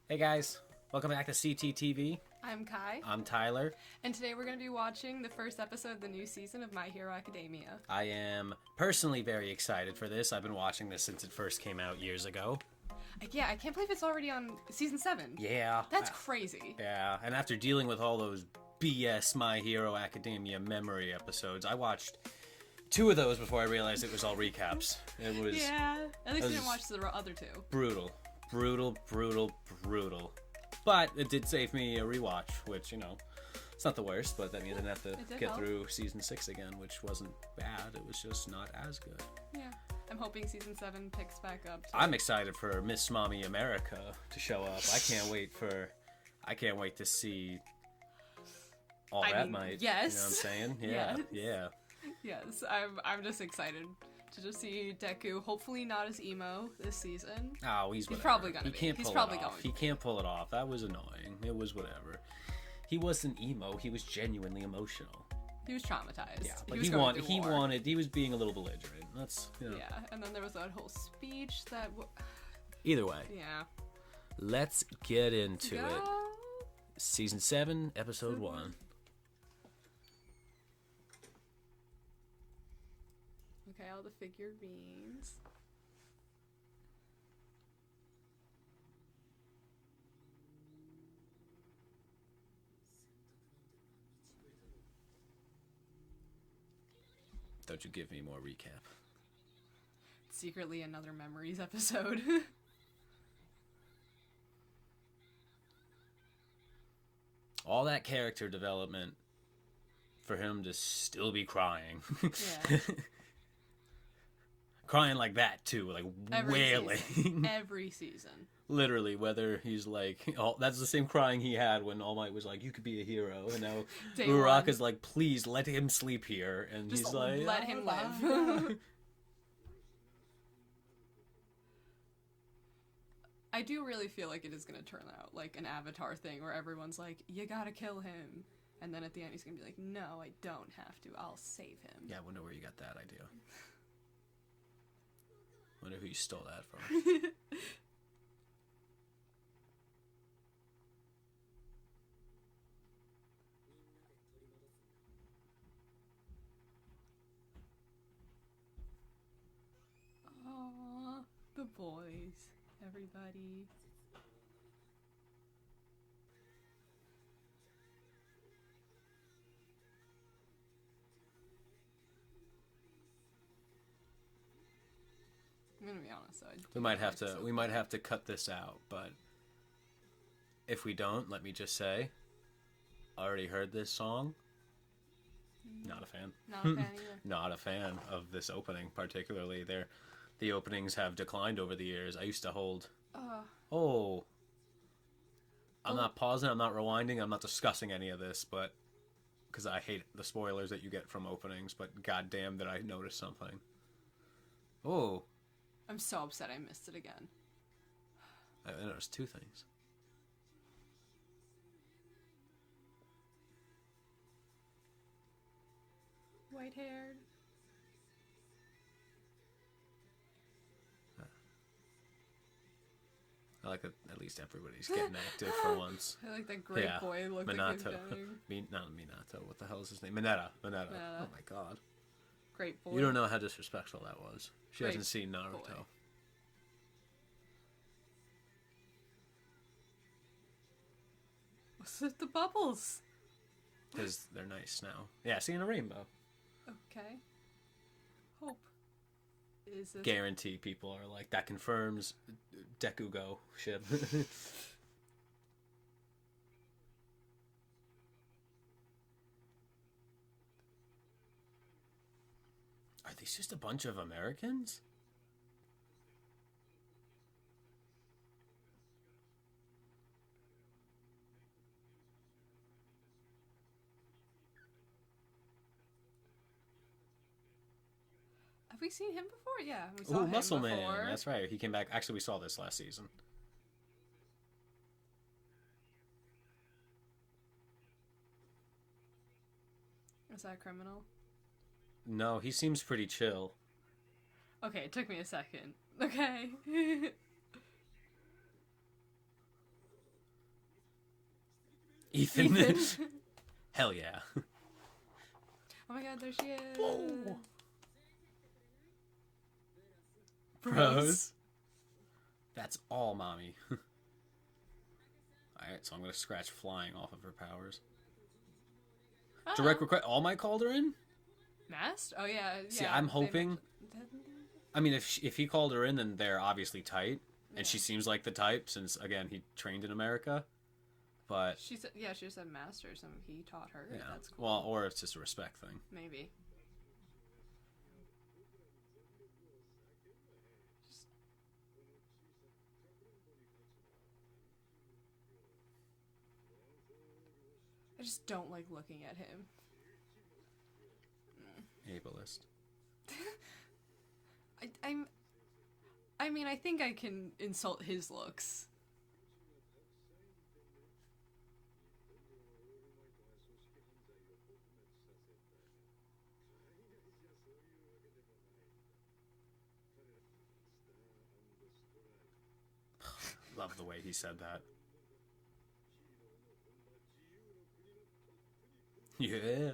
Hey guys, welcome back to CTTV. I'm Kai. I'm Tyler. And today we're going to be watching the first episode of the new season of My Hero Academia. I am personally very excited for this. I've been watching this since it first came out years ago. Yeah, I can't believe it's already on season 7. Yeah. That's crazy. Yeah, and after dealing with all those BS My Hero Academia memory episodes, I watched 2 of those before I realized it was all recaps. It was... Yeah, at least you didn't watch the other 2. Brutal. But it did save me a rewatch, which, you know, it's not the worst, but that means I didn't have to get through season 6 again, which wasn't bad. It was just not as good. Yeah. I'm hoping season 7 picks back up. I'm excited for Miss Mommy Murica to show up. I can't wait to see all that might. Yes. You know what I'm saying? Yeah. Yes. Yeah. Yes, I'm just excited to just see Deku, hopefully not as emo this season. Oh, he's probably gonna be. He's probably going. He can't pull it off. That was annoying. It was whatever. He wasn't emo. He was genuinely emotional. He was traumatized. Yeah, but he was being a little belligerent. That's, you know. Yeah, and then there was that whole speech that... Either way. Yeah. Let's get into it. Season 7, Episode 1. Okay, all the figurines. Don't you give me more recap. Secretly another Memories episode. All that character development for him to still be crying. Yeah. Crying like that too, like wailing. Every season. Literally, whether he's like, that's the same crying he had when All Might was like, "You could be a hero," and now Uraraka's like, "Please let him sleep here," and just he's like, "Let him live." I do really feel like it is going to turn out like an Avatar thing where everyone's like, "You gotta kill him," and then at the end he's going to be like, "No, I don't have to. I'll save him." Yeah, I wonder where you got that idea. Wonder who you stole that from. Aww, the boys, everybody. I'm gonna be honest though. We might have to cut this out, but if we don't, let me just say, already heard this song. Not a fan. Not a fan either. Not a fan of this opening, particularly. The openings have declined over the years. I used to hold. I'm not pausing. I'm not rewinding. I'm not discussing any of this, but because I hate the spoilers that you get from openings. But goddamn, did I notice something? Oh. I'm so upset I missed it again. I noticed 2 things. White-haired. I like that at least everybody's getting active for once. I like that great boy look Minato. like he's dying. Not Minato. What the hell is his name? Mineta. Oh my god. Great boy. You don't know how disrespectful that was. She Great hasn't seen Naruto. Boy. What's with the bubbles? Because they're nice now. Yeah, seeing a rainbow. Okay. Hope. Is this... Guarantee people are like, that confirms Dekugo ship. Are these just a bunch of Americans? Have we seen him before? Yeah, we saw him Muscle before. Man. That's right. He came back. Actually, we saw this last season. Is that a criminal? No, he seems pretty chill. Okay, it took me a second. Okay. Ethan. Hell yeah. Oh my god, there she is. Whoa. Bros. That's all mommy. Alright, so I'm gonna scratch flying off of her powers. Direct request. All Might called her in? Mast? Oh yeah. See, I'm hoping. I mean, if he called her in, then they're obviously tight. And she seems like the type, since, again, he trained in America. But... She said, yeah, she just said master, so he taught her. Yeah. That's cool. Well, or it's just a respect thing. Maybe. I just don't like looking at him. Ableist. I mean, I think I can insult his looks. Love the way he said that. Yeah.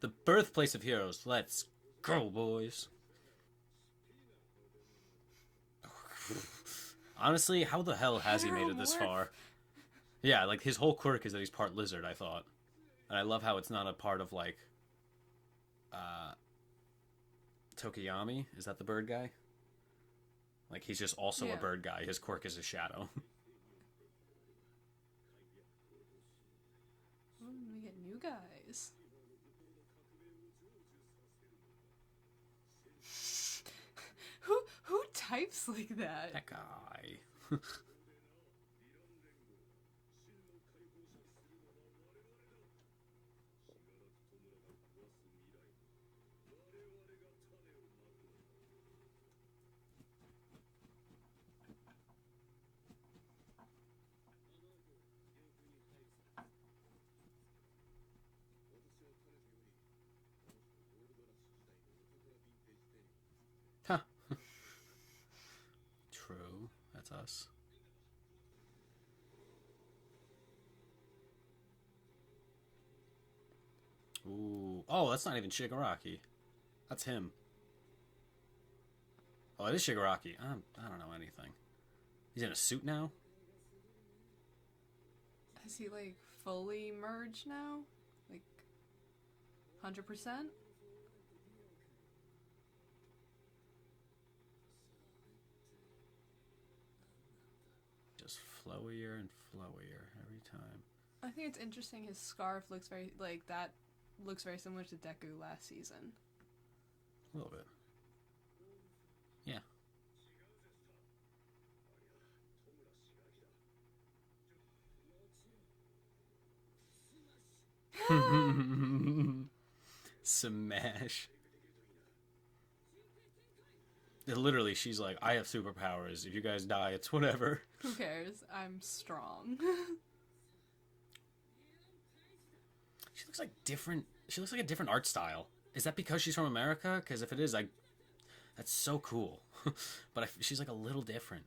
The birthplace of heroes. Let's go, boys. Honestly, how the hell has he made it this far? Yeah, like, his whole quirk is that he's part lizard, I thought. And I love how it's not a part of, like, Tokiyami? Is that the bird guy? Like, he's just also a bird guy. His quirk is a shadow. We get new guys. Who types like that? That guy. Huh. True. That's us. Ooh. Oh, that's not even Shigaraki. That's him. Oh, it is Shigaraki. I don't know anything. He's in a suit now? Has he, like, fully merged now? Like, 100%? Just flowier and flowier every time. I think it's interesting his scarf looks very, like, that looks very similar to Deku last season. A little bit. Yeah. Smash. Literally, she's like, I have superpowers. If you guys die, it's whatever. Who cares? I'm strong. She looks like different. She looks like a different art style. Is that because she's from America? Because if it is, that's so cool. But she's like a little different.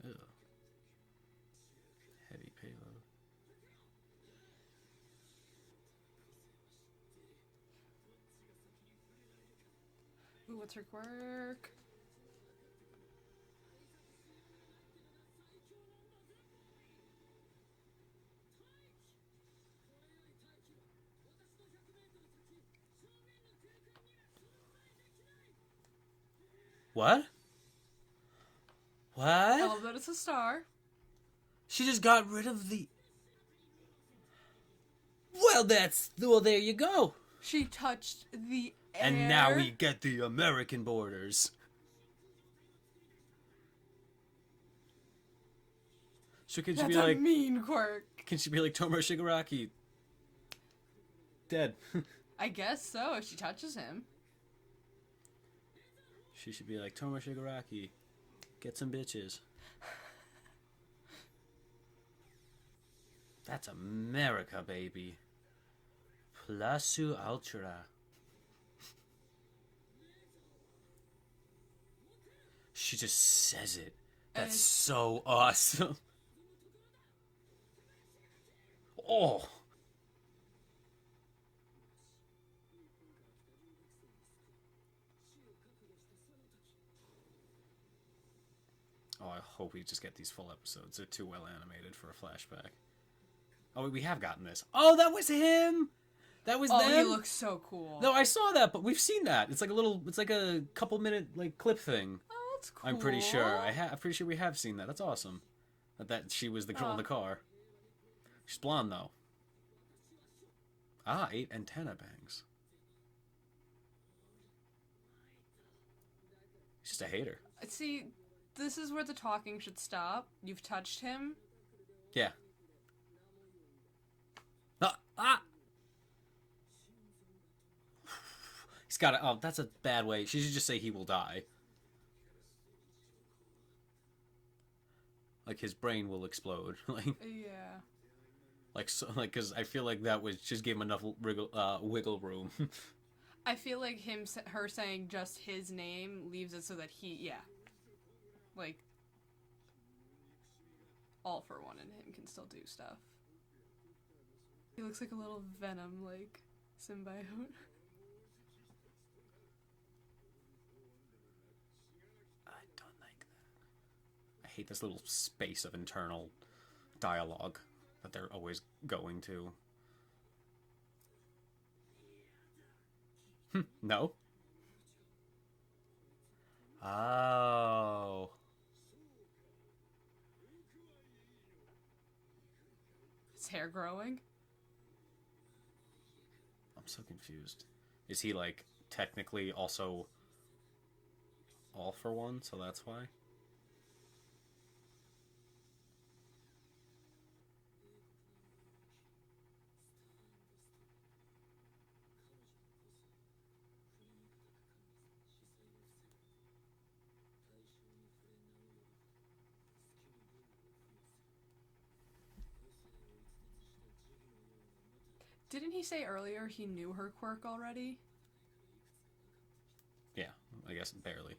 Ugh. Heavy payload. Ooh, what's her quirk? What? What? I love that it's a star. She just got rid of the... Well, there you go. She touched the air. And now we get the American borders. So can she That's be a like... mean quirk. Can she be like Tomura Shigaraki? Dead. I guess so, if she touches him. She should be like, Tomura Shigaraki, get some bitches. That's America, baby. Plasu Ultra. She just says it. That's it's- so awesome. Oh. Oh, I hope we just get these full episodes. They're too well animated for a flashback. Oh, we have gotten this. Oh, that was him! That was them? he looks so cool. No, I saw that, but we've seen that. It's like a couple minute like clip thing. Oh, that's cool. I'm pretty sure. I'm pretty sure we have seen that. That's awesome. That she was the girl in the car. She's blonde though. Ah, 8 antenna bangs. He's just a hater. See, this is where the talking should stop. You've touched him. Yeah. Ah! He's got to... Oh, that's a bad way. She should just say he will die. Like, his brain will explode. Yeah. Because I feel like that was... Just gave him enough wiggle room. I feel like her saying just his name leaves it so that like, All for One and him can still do stuff. He looks like a little Venom, like, symbiote. I don't like that. I hate this little space of internal dialogue that they're always going to. No? Oh. His hair growing? I'm so confused. Is he, like, technically also All for One, so that's why? Didn't he say earlier he knew her quirk already? Yeah, I guess barely.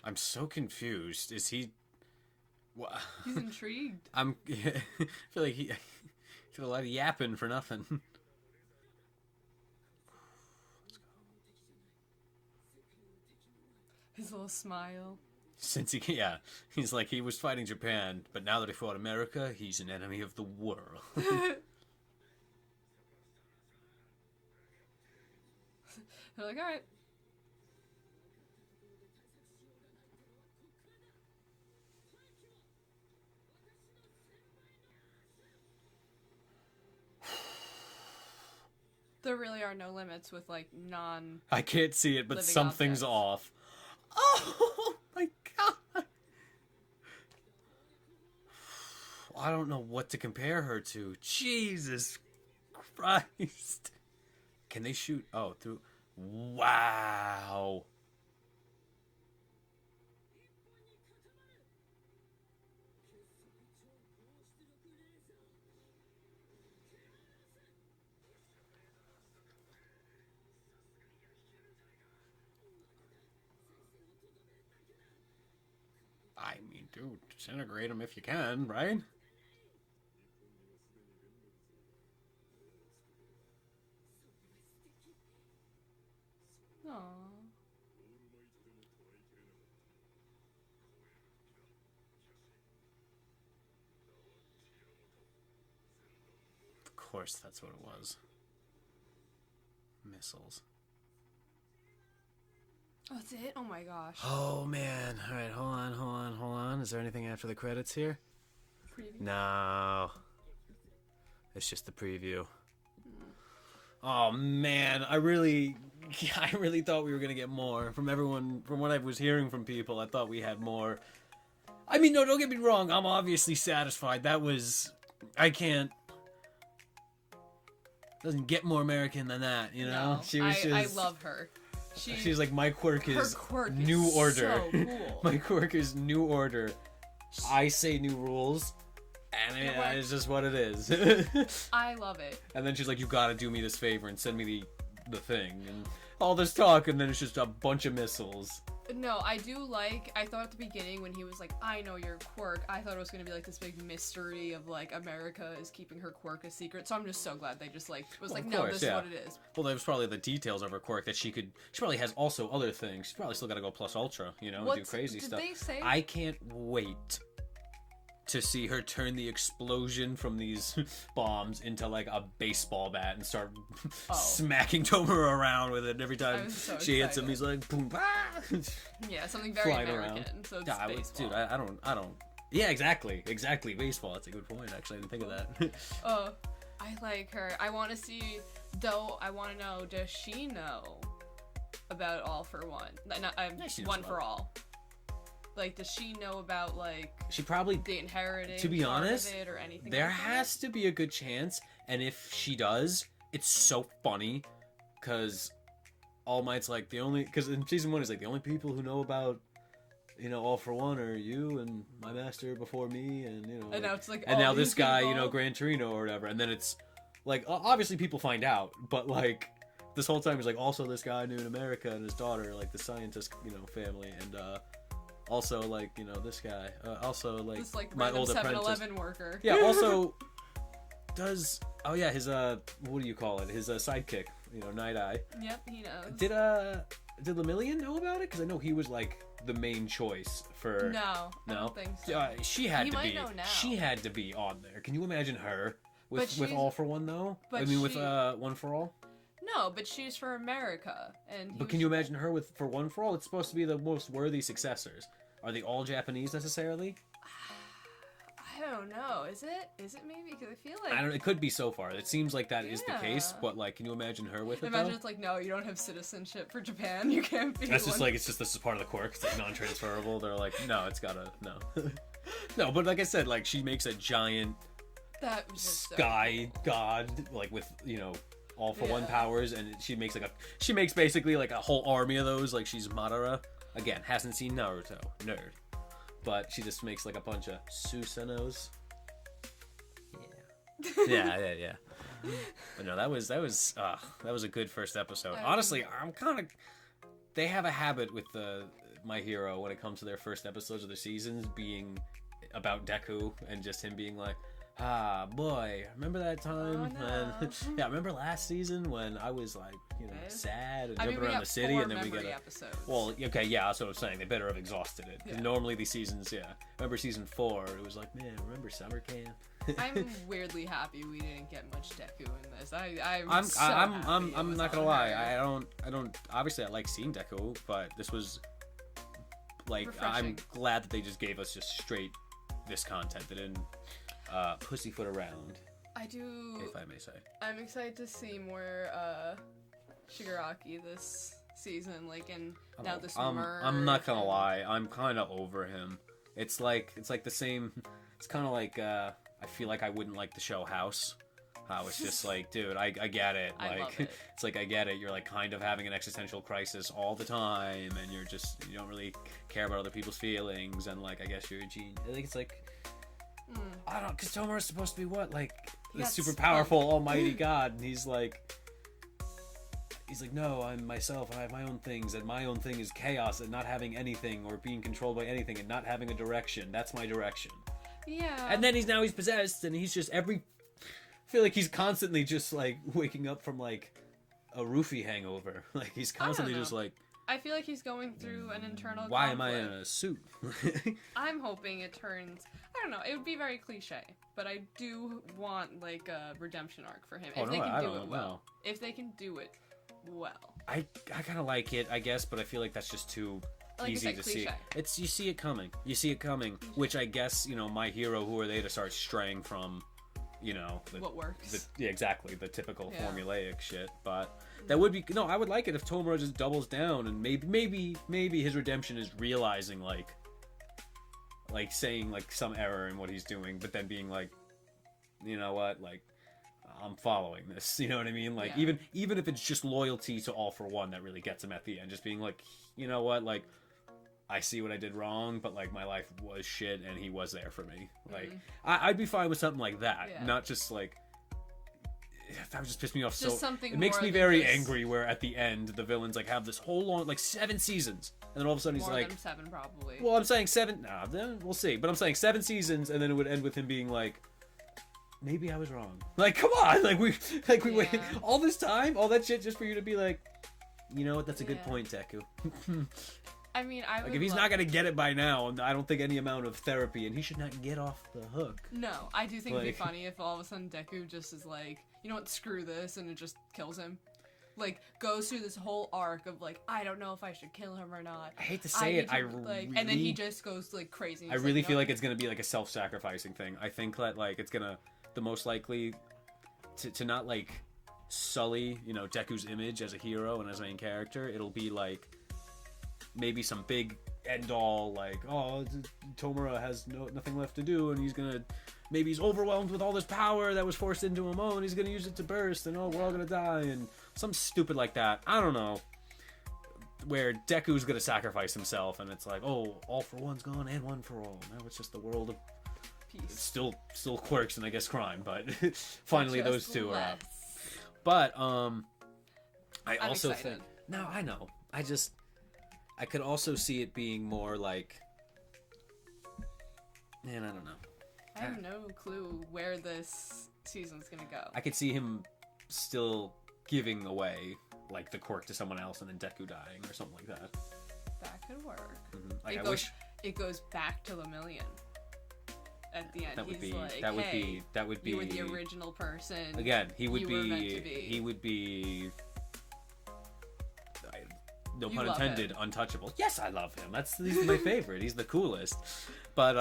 I'm so confused. Is he... He's intrigued. I feel like he... I feel a lot of yapping for nothing. His little smile. Since he's like, he was fighting Japan, but now that he fought America, he's an enemy of the world. They're like, alright. There really are no limits with, like, I can't see it, but living something's objects. off. Oh my god! I don't know what to compare her to. Jesus Christ! Can they shoot? Oh, through... Wow! I mean, dude, disintegrate them if you can, right? Aww. Of course, that's what it was. Missiles. Oh, that's it? Oh my gosh. Oh man! All right, hold on. Is there anything after the credits here? Preview. No. It's just the preview. Oh man, I really I really thought we were gonna get more from everyone. From what I was hearing from people, I thought we had more. I mean, no, don't get me wrong. I'm obviously satisfied. That was, I can't. Doesn't get more American than that, you know. No, She was I just. love her. She's like, my quirk Her is quirk new is order. so cool. My quirk is new order. I say new rules, and You know what? it's just what it is. I love it. And then she's like, you gotta do me this favor and send me the thing. And all this talk, and then it's just a bunch of missiles. No, I do like, I thought at the beginning when he was like, I know your quirk, I thought it was going to be like this big mystery of like America is keeping her quirk a secret. So I'm just so glad they just like, was Well, like, of no, course, this yeah. is what it is. Well, there was probably the details of her quirk that she probably has also other things. She's probably still gotta go plus ultra, you know, and do crazy did stuff. they say? I can't wait to see her turn the explosion from these bombs into like a baseball bat and start smacking Tomura around with it every time I'm so she hits him. excited. He's like, boom, ah! Yeah, something very Flying American. around. So it's Yeah, baseball. dude, I don't. Yeah, exactly. Baseball. That's a good point. Actually, I didn't think of that. I like her. I want to see, though, I want to know, does she know about All for One? She knows One about for it. All. Like, does she know about, like, She probably. the inherited To be part honest, of it or anything There like that? has to be a good chance, and if she does, it's so funny, because All Might's like the only. Because in season 1, it's like the only people who know about. You know, All for One are you and my master before me, and you know. And now it's like, and all now these this guy, people. you know, Gran Torino or whatever, and then it's like obviously people find out, but like this whole time he's like also this guy knew in America and his daughter, like the scientist, you know, family, and also like you know this guy, also like This, like, my random old apprentice. 7-Eleven worker. Yeah, also does his what do you call it? His sidekick, you know, Night Eye. Yep, he knows. Did Lemillion know about it? Because I know he was like the main choice for. No, I No, don't think so. she had He to might be. know now. She had to be on there. Can you imagine her But with she's- All for One though? but I mean, with she- One for All. No, but she's for America, and But can you imagine her with for One for All? It's supposed to be the most worthy successors. Are they all Japanese necessarily? I don't know. Is it? Is it maybe? Because I feel like I don't. It could be so far. It seems like that is the case. Yeah. But like, can you imagine her with it Imagine though? it's like, no, you don't have citizenship for Japan. You can't be. That's just one. like this is part of the quirk. It's like non-transferable. They're like, no, it's gotta no, no. But like I said, like she makes a giant that was just so sky cool. god, like with you know All for One Yeah. powers, and she makes basically like a whole army of those. Like she's Madara. Again, hasn't seen Naruto, nerd, but she just makes like a bunch of Susanos. Yeah. But no, that was a good first episode. Honestly, I'm kind of. They have a habit with My Hero when it comes to their first episodes of the seasons being about Deku and just him being like, ah, boy, remember that time? Oh, no. when... yeah, remember last season when I was like, you know, sad and I mean, jumping we around got the city, 4 and then we get memory a. episodes. Well, okay, yeah, that's what I'm saying. They better have exhausted it. 'Cause Yeah. normally these seasons, yeah. Remember season 4? It was like, man, remember summer camp? I'm weirdly happy we didn't get much Deku in this. I'm not gonna lie. I don't. Obviously, I like seeing Deku, but this was like I'm Refreshing. glad that they just gave us just straight this content. They didn't pussyfoot around, I do. if I may say. I'm excited to see more Shigaraki this season. Like, and now this merge. I'm not gonna and- lie. I'm kind of over him. It's like the same. It's kind of like I feel like I wouldn't like the show House. How it's just like, dude, I get it. I Like, love it. it's like I get it. You're like kind of having an existential crisis all the time, and you don't really care about other people's feelings, and like I guess you're a genius. I think it's like I don't, because Tomura's supposed to be what, like the That's super powerful, almighty god, and he's like, no, I'm myself, and I have my own things, and my own thing is chaos, and not having anything, or being controlled by anything, and not having a direction. That's my direction. Yeah. And then he's possessed, and he's just I feel like he's constantly just like waking up from like a roofie hangover. Like he's constantly know. just like, I feel like he's going through an internal. why am I in conflict. a suit? I'm hoping it turns. I don't know. It would be very cliche, but I do want like a redemption arc for him Oh, if they no, can I do don't it well. know. If they can do it well. I kind of like it, I guess, but I feel like that's just too Like you easy said, to see. cliche. You see it coming. Which I guess, My Hero, who are they to start straying from you know, what works. Yeah, exactly, the typical formulaic shit. But that would be no. I would like it if Tomura just doubles down and maybe his redemption is realizing like saying like some error in what he's doing, but then being like, you know what, like I'm following this. You know what I mean? Like even if it's just loyalty to All for One that really gets him at the end, just being like, you know what, like I see what I did wrong, but like my life was shit and he was there for me. Like I'd be fine with something like that, not just like that would just piss me off. Just something it makes me very angry where at the end the villains like have this whole long like 7 seasons and then all of a sudden he's more like than 7 probably. Well, I'm saying 7. Nah, then we'll see. But I'm saying 7 seasons and then it would end with him being like, maybe I was wrong. Like, come on, like we waited all this time, all that shit just for you to be like, you know what? That's a good point, Deku. I mean, I would like if he's not gonna get it by now, I don't think any amount of therapy, and he should not get off the hook. No, I do think it'd be funny if all of a sudden Deku just is like, you know what, screw this, and it just kills him. Like, goes through this whole arc of like, I don't know if I should kill him or not. I hate to say it, and then he just goes like crazy. I really feel like it's gonna be like a self-sacrificing thing. I think that like it's gonna the most likely to not like sully, you know, Deku's image as a hero and as a main character. It'll be like maybe some big end all like, oh, Tomura has nothing left to do and maybe he's overwhelmed with all this power that was forced into him, and he's gonna use it to burst and we're all gonna die and some stupid like that. I don't know, where Deku's gonna sacrifice himself and it's like, oh, All for One's gone and One for All, now it's just the world of peace. Still quirks and I guess crime, but finally those two are out. But I'm also excited. think no, I know, I could also see it being more like, man, I don't know. I have no clue where this season's gonna go. I could see him still giving away like the quirk to someone else and then Deku dying or something like that. That could work. Mm-hmm. Like it goes back to Lemillion. At the end, that would he's be like, that would hey, be you were the original person. Again, he would were meant to be. He would be. No pun intended, untouchable. Yes, I love him. He's my favorite. He's the coolest. But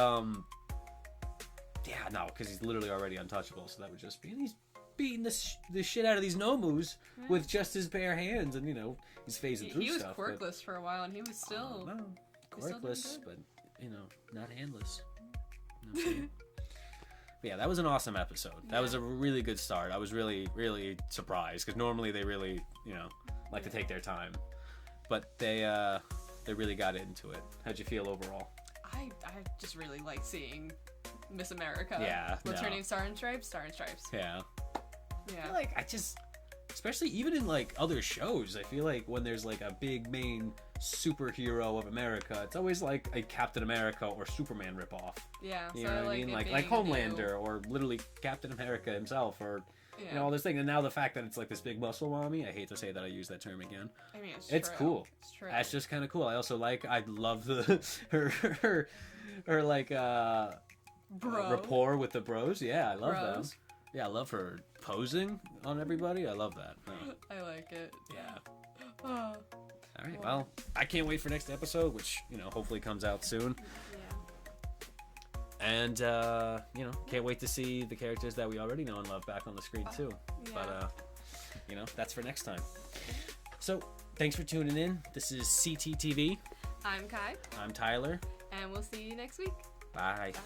yeah, no, because he's literally already untouchable. So that would just be he's beating the shit out of these Nomus with just his bare hands, and you know he's phasing through stuff. He was quirkless for a while, and he was still quirkless, but you know, not handless. You know yeah, that was an awesome episode. That was a really good start. I was really, really surprised because normally they really, you know, like to take their time. But they really got into it. How'd you feel overall? I just really like seeing Miss America. Yeah. What's her name? Star and Stripes? Star and Stripes. Yeah. Yeah. I feel like especially even in like other shows, I feel like when there's like a big main superhero of America, it's always like a Captain America or Superman ripoff. Yeah. You know what I mean? Like Homelander or literally Captain America himself or you know, all this thing. And now the fact that it's like this big muscle mommy, I hate to say that I use that term again. I mean, it's cool. It's true. That's just kind of cool. I also I love her like rapport with the bros. Yeah, I love them. Yeah, I love her posing on everybody. I love that. No. I like it. Yeah. All right. Well, I can't wait for next episode, which you know hopefully comes out soon. And, you know, can't wait to see the characters that we already know and love back on the screen, too. Yeah. But, you know, that's for next time. So, thanks for tuning in. This is CTTV. I'm Kai. I'm Tyler. And we'll see you next week. Bye. Bye.